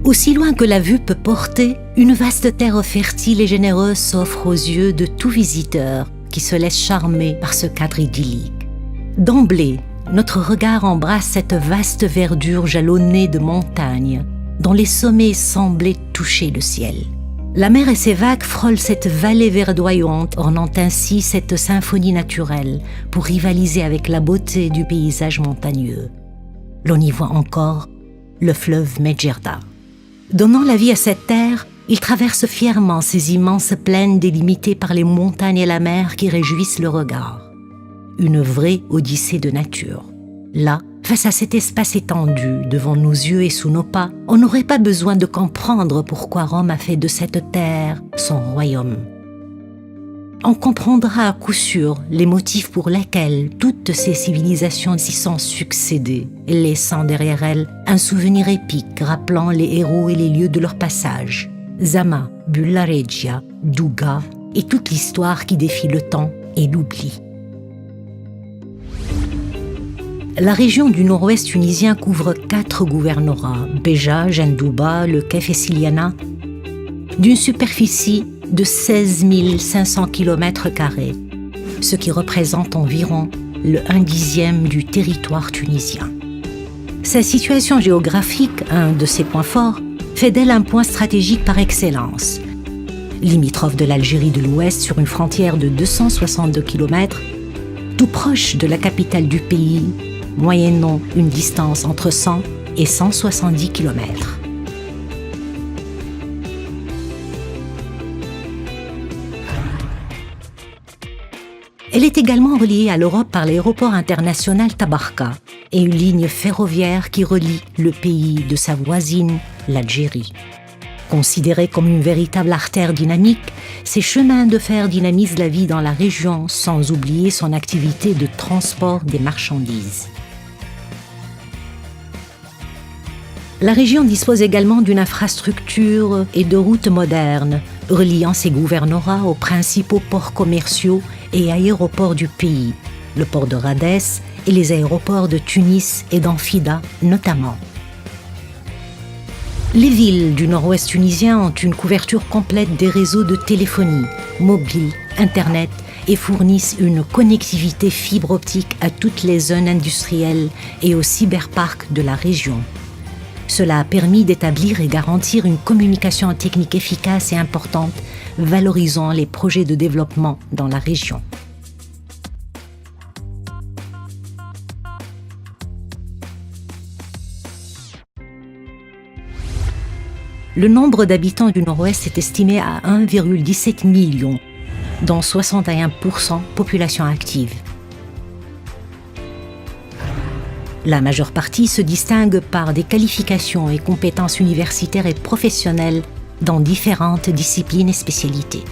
Aussi loin que la vue peut porter, une vaste terre fertile et généreuse s'offre aux yeux de tout visiteur qui se laisse charmer par ce cadre idyllique. D'emblée, notre regard embrasse cette vaste verdure jalonnée de montagnes, dont les sommets semblaient toucher le ciel. La mer et ses vagues frôlent cette vallée verdoyante, ornant ainsi cette symphonie naturelle pour rivaliser avec la beauté du paysage montagneux. L'on y voit encore le fleuve Medjerda. Donnant la vie à cette terre, il traverse fièrement ces immenses plaines délimitées par les montagnes et la mer qui réjouissent le regard. Une vraie odyssée de nature. Là, face à cet espace étendu, devant nos yeux et sous nos pas, on n'aurait pas besoin de comprendre pourquoi Rome a fait de cette terre son royaume. On comprendra à coup sûr les motifs pour lesquels toutes ces civilisations s'y sont succédées, laissant derrière elles un souvenir épique rappelant les héros et les lieux de leur passage. Zama, Bulla Regia, Douga et toute l'histoire qui défie le temps et l'oubli. La région du nord-ouest tunisien couvre 4 gouvernorats, Béja, Jendouba, Le Kef et Siliana, d'une superficie de 16 500 km², ce qui représente environ le 1/10 du territoire tunisien. Sa situation géographique, un de ses points forts, fait d'elle un point stratégique par excellence. Limitrophe de l'Algérie de l'Ouest sur une frontière de 262 km, tout proche de la capitale du pays, moyennant une distance entre 100 et 170 km. Elle est également reliée à l'Europe par l'aéroport international Tabarka et une ligne ferroviaire qui relie le pays de sa voisine, l'Algérie. Considérée comme une véritable artère dynamique, ces chemins de fer dynamisent la vie dans la région sans oublier son activité de transport des marchandises. La région dispose également d'une infrastructure et de routes modernes, reliant ses gouvernorats aux principaux ports commerciaux et aéroports du pays, le port de Radès et les aéroports de Tunis et d'Amphida notamment. Les villes du nord-ouest tunisien ont une couverture complète des réseaux de téléphonie, mobile, Internet et fournissent une connectivité fibre optique à toutes les zones industrielles et aux cyberparcs de la région. Cela a permis d'établir et garantir une communication technique efficace et importante, valorisant les projets de développement dans la région. Le nombre d'habitants du Nord-Ouest est estimé à 1,17 million, dont 61% population active. La majeure partie se distingue par des qualifications et compétences universitaires et professionnelles dans différentes disciplines et spécialités.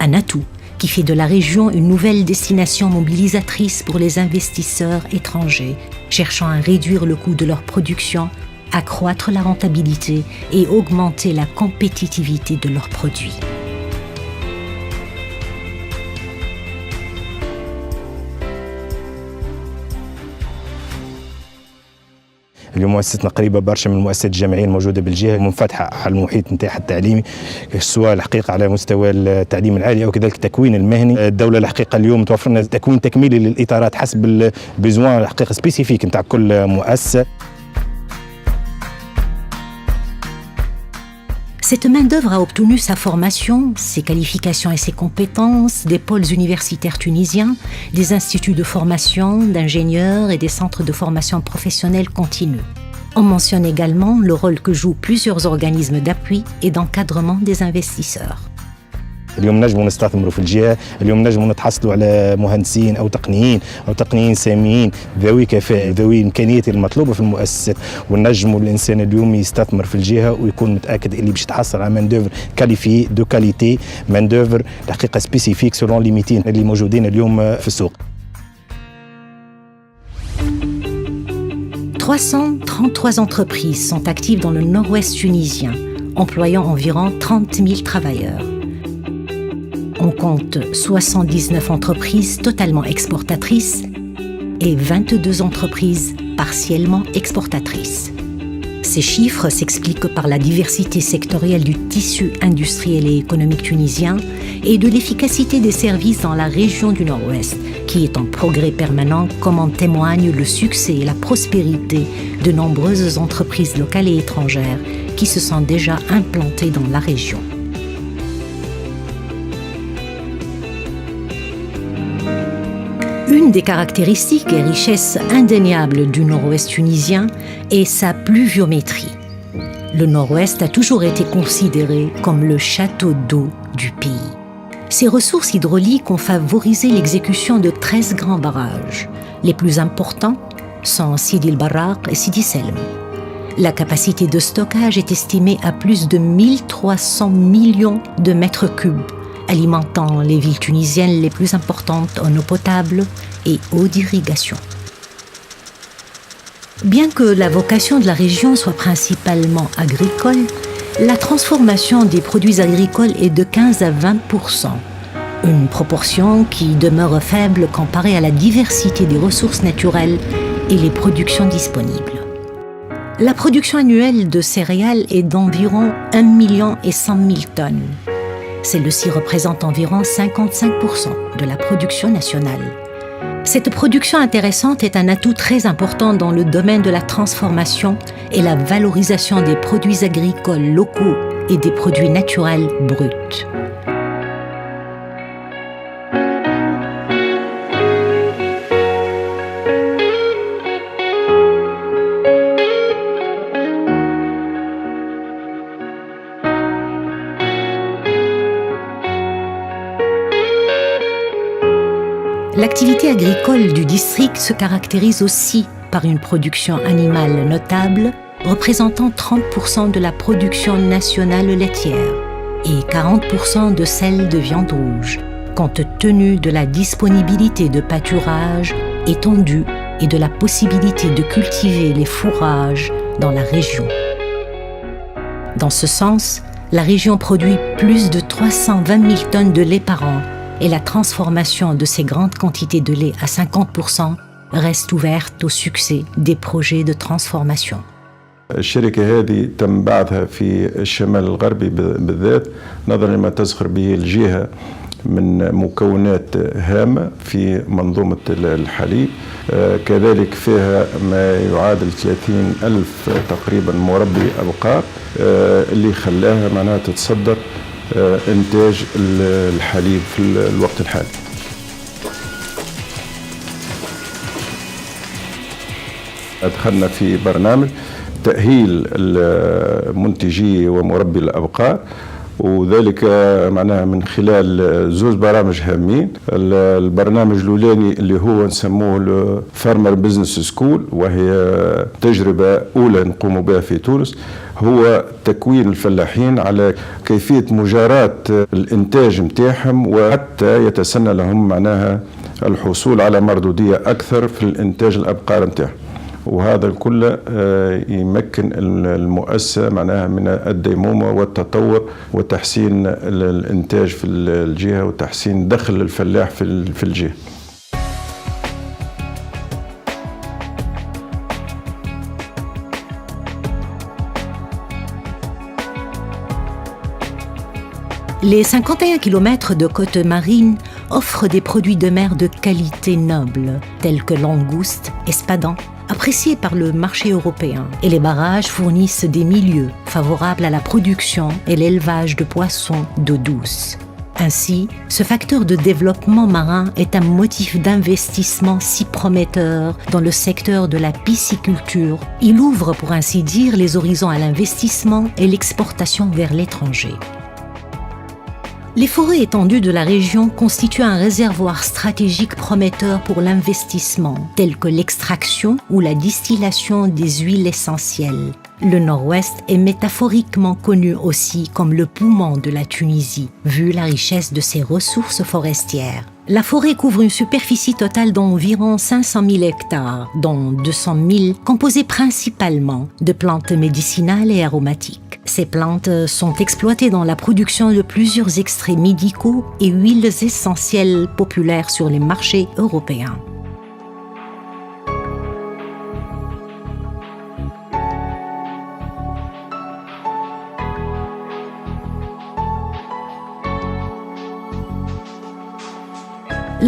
Un atout qui fait de la région une nouvelle destination mobilisatrice pour les investisseurs étrangers, cherchant à réduire le coût de leur production, accroître la rentabilité et augmenter la compétitivité de leurs produits. اليوم مؤسستنا قريبه برشا من المؤسسات الجامعيه الموجوده بالجهه، منفتحه على المحيط نتاعها التعليمي، سواء الحقيقه على مستوى التعليم العالي او كذلك التكوين المهني. الدوله الحقيقه اليوم توفر لنا تكوين تكميلي للاطارات حسب البيزوان الحقيقه سبيسيفيك نتاع كل مؤسسه. Cette main-d'œuvre a obtenu sa formation, ses qualifications et ses compétences des pôles universitaires tunisiens, des instituts de formation, d'ingénieurs et des centres de formation professionnelle continue. On mentionne également le rôle que jouent plusieurs organismes d'appui et d'encadrement des investisseurs. اليوم نجموا نستثمروا في الجهه، اليوم نجموا نتحصلوا على مهندسين او تقنيين ساميين ذوي كفاءه ذوي امكانيات المطلوبه في المؤسسات، ونجموا الانسان اليوم يستثمر في الجهه ويكون متاكد اللي باش يتحصل على مان دوفر كاليفي دو كاليتي، مان دوفر الحقيقه سبيسيفيك سولون لي ميتين اللي موجودين اليوم في السوق. 333 entreprises sont actives dans le nord-ouest tunisien, employant environ 30 000 travailleurs. On compte 79 entreprises totalement exportatrices et 22 entreprises partiellement exportatrices. Ces chiffres s'expliquent par la diversité sectorielle du tissu industriel et économique tunisien et de l'efficacité des services dans la région du Nord-Ouest, qui est en progrès permanent, comme en témoigne le succès et la prospérité de nombreuses entreprises locales et étrangères qui se sont déjà implantées dans la région. Une des caractéristiques et richesses indéniables du Nord-Ouest tunisien est sa pluviométrie. Le Nord-Ouest a toujours été considéré comme le château d'eau du pays. Ces ressources hydrauliques ont favorisé l'exécution de 13 grands barrages. Les plus importants sont Sidi El Barraq et Sidi Selm. La capacité de stockage est estimée à plus de 1300 millions de mètres cubes, alimentant les villes tunisiennes les plus importantes en eau potable et eau d'irrigation. Bien que la vocation de la région soit principalement agricole, la transformation des produits agricoles est de 15 à 20%, une proportion qui demeure faible comparée à la diversité des ressources naturelles et les productions disponibles. La production annuelle de céréales est d'environ 1,1 million de tonnes. Celle-ci représente environ 55% de la production nationale. Cette production intéressante est un atout très important dans le domaine de la transformation et la valorisation des produits agricoles locaux et des produits naturels bruts. L'activité agricole du district se caractérise aussi par une production animale notable, représentant 30% de la production nationale laitière et 40% de celle de viande rouge, compte tenu de la disponibilité de pâturages étendus et de la possibilité de cultiver les fourrages dans la région. Dans ce sens, la région produit plus de 320 000 tonnes de lait par an, et la transformation de ces grandes quantités de lait à 50% reste ouverte au succès des projets de transformation. الشركة هذه تم بعثها في الشمال الغربي بالذات نظرا لما تزخر به الجهة من مكونات هامة في منظومة الحليب. كذلك فيها ما يعادل 30,000 تقريبا مربي أبقار اللي خلاها معناها تتصدر إنتاج الحليب في الوقت الحالي. أدخلنا في برنامج تأهيل المنتجي ومربي الأبقار وذلك معناها من خلال زوج برامج هامين. البرنامج الأولاني اللي هو نسموه فارمر بزنس سكول وهي تجربة أولى نقوم بها في تونس هو تكوين الفلاحين على كيفية مجاراة الإنتاج متاعهم وحتى يتسنى لهم معناها الحصول على مردودية أكثر في الإنتاج الأبقار متاعهم. وهذا الكل يمكن المؤسسة معناها من الديمومة والتطور وتحسين الإنتاج في الجهة وتحسين دخل الفلاح في الجهة. Les 51 km de côte marine offrent des produits de mer de qualité noble, tels que langoustes, espadons, appréciés par le marché européen. Et les barrages fournissent des milieux favorables à la production et l'élevage de poissons d'eau douce. Ainsi, ce facteur de développement marin est un motif d'investissement si prometteur dans le secteur de la pisciculture. Il ouvre, pour ainsi dire, les horizons à l'investissement et l'exportation vers l'étranger. Les forêts étendues de la région constituent un réservoir stratégique prometteur pour l'investissement, tel que l'extraction ou la distillation des huiles essentielles. Le Nord-Ouest est métaphoriquement connu aussi comme le poumon de la Tunisie, vu la richesse de ses ressources forestières. La forêt couvre une superficie totale d'environ 500 000 hectares, dont 200 000 composés principalement de plantes médicinales et aromatiques. Ces plantes sont exploitées dans la production de plusieurs extraits médicaux et huiles essentielles populaires sur les marchés européens.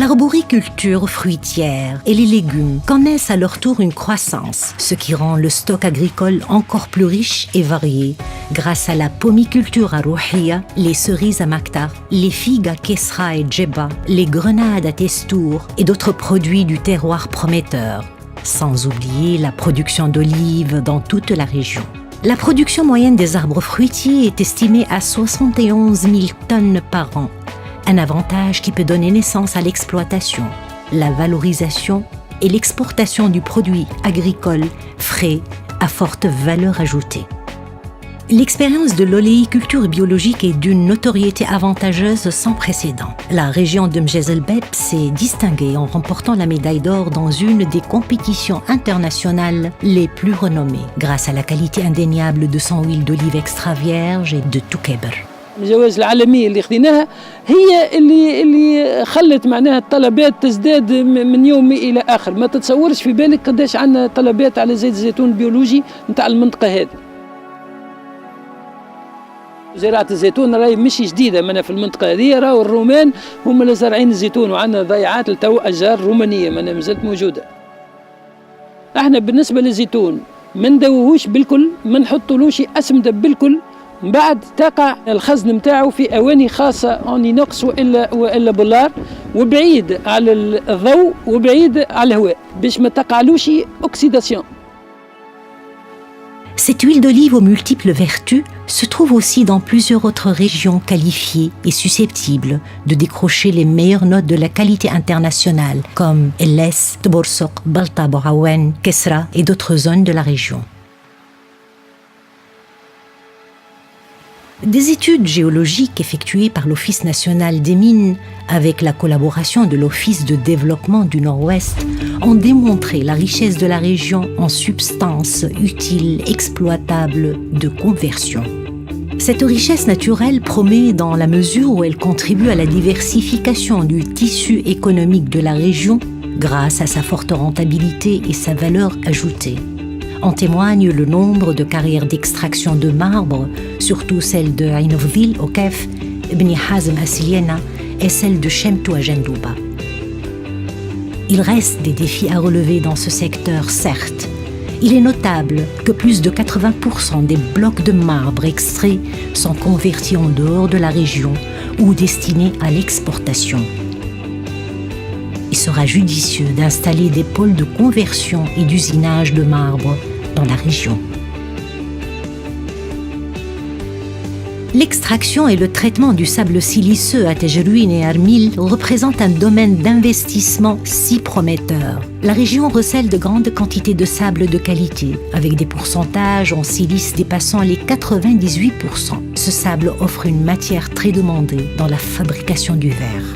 L'arboriculture fruitière et les légumes connaissent à leur tour une croissance, ce qui rend le stock agricole encore plus riche et varié grâce à la pomiculture à Rouhiya, les cerises à Maktar, les figues à Kesra et Djeba, les grenades à Testour et d'autres produits du terroir prometteurs, sans oublier la production d'olives dans toute la région. La production moyenne des arbres fruitiers est estimée à 71 000 tonnes par an. Un avantage qui peut donner naissance à l'exploitation, la valorisation et l'exportation du produit agricole frais à forte valeur ajoutée. L'expérience de l'oléiculture biologique est d'une notoriété avantageuse sans précédent. La région de Mjezelbet s'est distinguée en remportant la médaille d'or dans une des compétitions internationales les plus renommées, grâce à la qualité indéniable de son huile d'olive extra vierge et de Toukeber. الجوائز العالمية اللي خذيناها هي اللي خلت معناها الطلبات تزداد من يوم إلى آخر. ما تتصورش في بالك قداش عندنا طلبات على زيت الزيتون البيولوجي نتاع المنطقة هذه. زراعة الزيتون راهي مش جديدة منا في المنطقة هذه، راهو الرومان هم اللي زارعين الزيتون وعندنا ضيعات لتو أشجار رومانية منا مازالت موجودة. احنا بالنسبة للزيتون ما ندوهوش بالكل، ما نحطولوش أسمدة بالكل، من بعد تقع الخزن نتاعو في أواني خاصة أون إينوكس وإلا بولار وبعيد على الضوء وبعيد على الهواء باش ما تقعلوش أوكسيداسيون. Cette huile d'olive aux multiples vertus se trouve aussi dans plusieurs autres régions qualifiées et susceptibles de décrocher les meilleures notes de la qualité internationale, comme Elles, Tborsoq, Balta Borawen, Kesra et d'autres zones de la région. Des études géologiques effectuées par l'Office national des mines avec la collaboration de l'Office de développement du Nord-Ouest ont démontré la richesse de la région en substances utiles, exploitables, de conversion. Cette richesse naturelle promet dans la mesure où elle contribue à la diversification du tissu économique de la région grâce à sa forte rentabilité et sa valeur ajoutée. En témoigne le nombre de carrières d'extraction de marbre, surtout celle de Ainovdil au Kef, Ibn Hazm à Siliena et celle de Chemtou à Jendouba. Il reste des défis à relever dans ce secteur, certes. Il est notable que plus de 80% des blocs de marbre extraits sont convertis en dehors de la région ou destinés à l'exportation. Il sera judicieux d'installer des pôles de conversion et d'usinage de marbre dans la région. L'extraction et le traitement du sable siliceux à Tejeruine et Armil représentent un domaine d'investissement si prometteur. La région recèle de grandes quantités de sable de qualité, avec des pourcentages en silice dépassant les 98%. Ce sable offre une matière très demandée dans la fabrication du verre.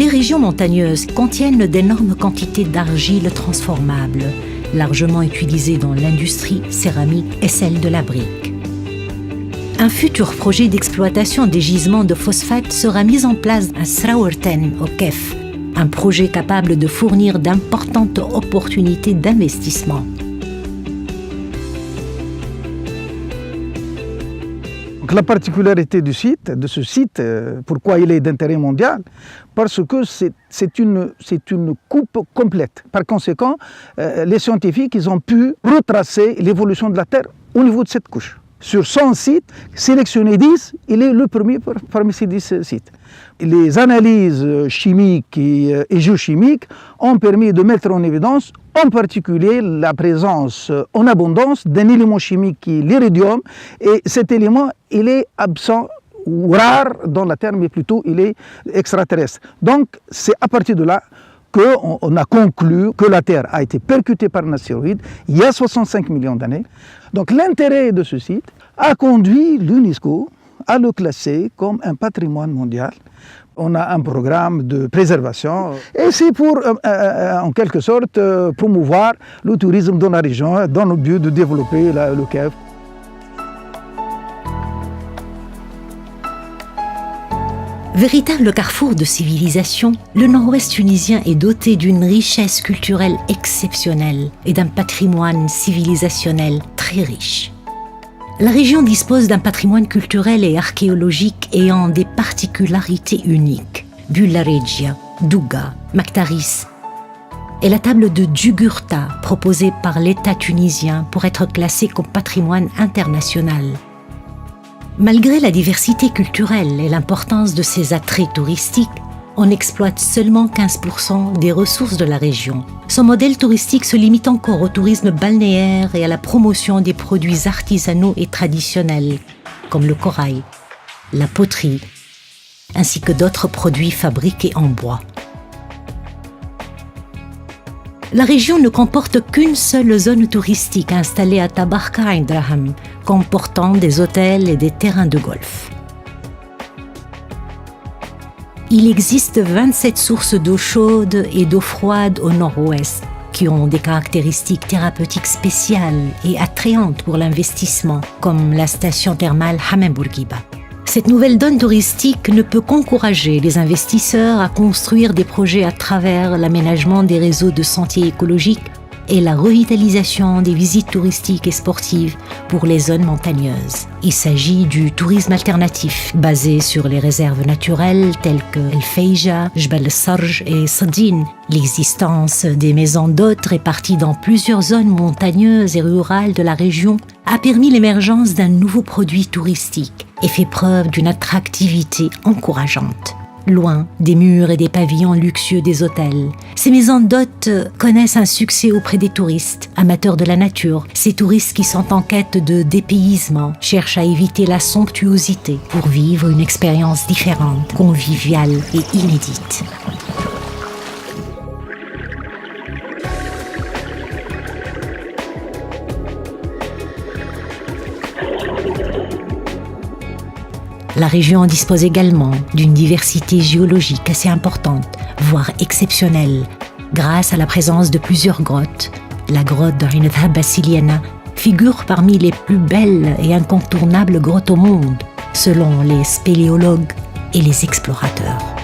Les régions montagneuses contiennent d'énormes quantités d'argile transformable, largement utilisée dans l'industrie céramique et celle de la brique. Un futur projet d'exploitation des gisements de phosphate sera mis en place à Sraourten, au Kef, un projet capable de fournir d'importantes opportunités d'investissement. La particularité de ce site, pourquoi il est d'intérêt mondial? Parce que c'est une coupe complète. Par conséquent, les scientifiques ils ont pu retracer l'évolution de la Terre au niveau de cette couche. Sur 100 sites, sélectionner 10, il est le premier parmi ces 10 sites. Les analyses chimiques et géochimiques ont permis de mettre en évidence en particulier la présence en abondance d'un élément chimique qui est l'iridium. Et cet élément, il est absent ou rare dans la Terre, mais plutôt il est extraterrestre. Donc c'est à partir de là qu'on a conclu que la Terre a été percutée par un astéroïde il y a 65 millions d'années. Donc l'intérêt de ce site a conduit l'UNESCO à le classer comme un patrimoine mondial. On a un programme de préservation et c'est pour, en quelque sorte, promouvoir le tourisme dans la région dans le but de développer le Kef. Véritable carrefour de civilisation, le nord-ouest tunisien est doté d'une richesse culturelle exceptionnelle et d'un patrimoine civilisationnel très riche. La région dispose d'un patrimoine culturel et archéologique ayant des particularités uniques. Bulla Regia, Douga, Maktaris et la table de Jugurtha proposée par l'État tunisien pour être classée comme patrimoine international. Malgré la diversité culturelle et l'importance de ses attraits touristiques, on exploite seulement 15% des ressources de la région. Son modèle touristique se limite encore au tourisme balnéaire et à la promotion des produits artisanaux et traditionnels, comme le corail, la poterie, ainsi que d'autres produits fabriqués en bois. La région ne comporte qu'une seule zone touristique installée à Tabarka Indraham, comportant des hôtels et des terrains de golf. Il existe 27 sources d'eau chaude et d'eau froide au nord-ouest qui ont des caractéristiques thérapeutiques spéciales et attrayantes pour l'investissement, comme la station thermale Hamam Bourguiba. Cette nouvelle donne touristique ne peut qu'encourager les investisseurs à construire des projets à travers l'aménagement des réseaux de sentiers écologiques et la revitalisation des visites touristiques et sportives pour les zones montagneuses. Il s'agit du tourisme alternatif basé sur les réserves naturelles telles que El Feija, Jbel Sarj et Sadine. L'existence des maisons d'hôtes réparties dans plusieurs zones montagneuses et rurales de la région a permis l'émergence d'un nouveau produit touristique et fait preuve d'une attractivité encourageante. Loin des murs et des pavillons luxueux des hôtels, ces maisons d'hôtes connaissent un succès auprès des touristes, amateurs de la nature. Ces touristes qui sont en quête de dépaysement cherchent à éviter la somptuosité pour vivre une expérience différente, conviviale et inédite. La région dispose également d'une diversité géologique assez importante, voire exceptionnelle, grâce à la présence de plusieurs grottes. La grotte de Ain Dhab Basiliana figure parmi les plus belles et incontournables grottes au monde, selon les spéléologues et les explorateurs.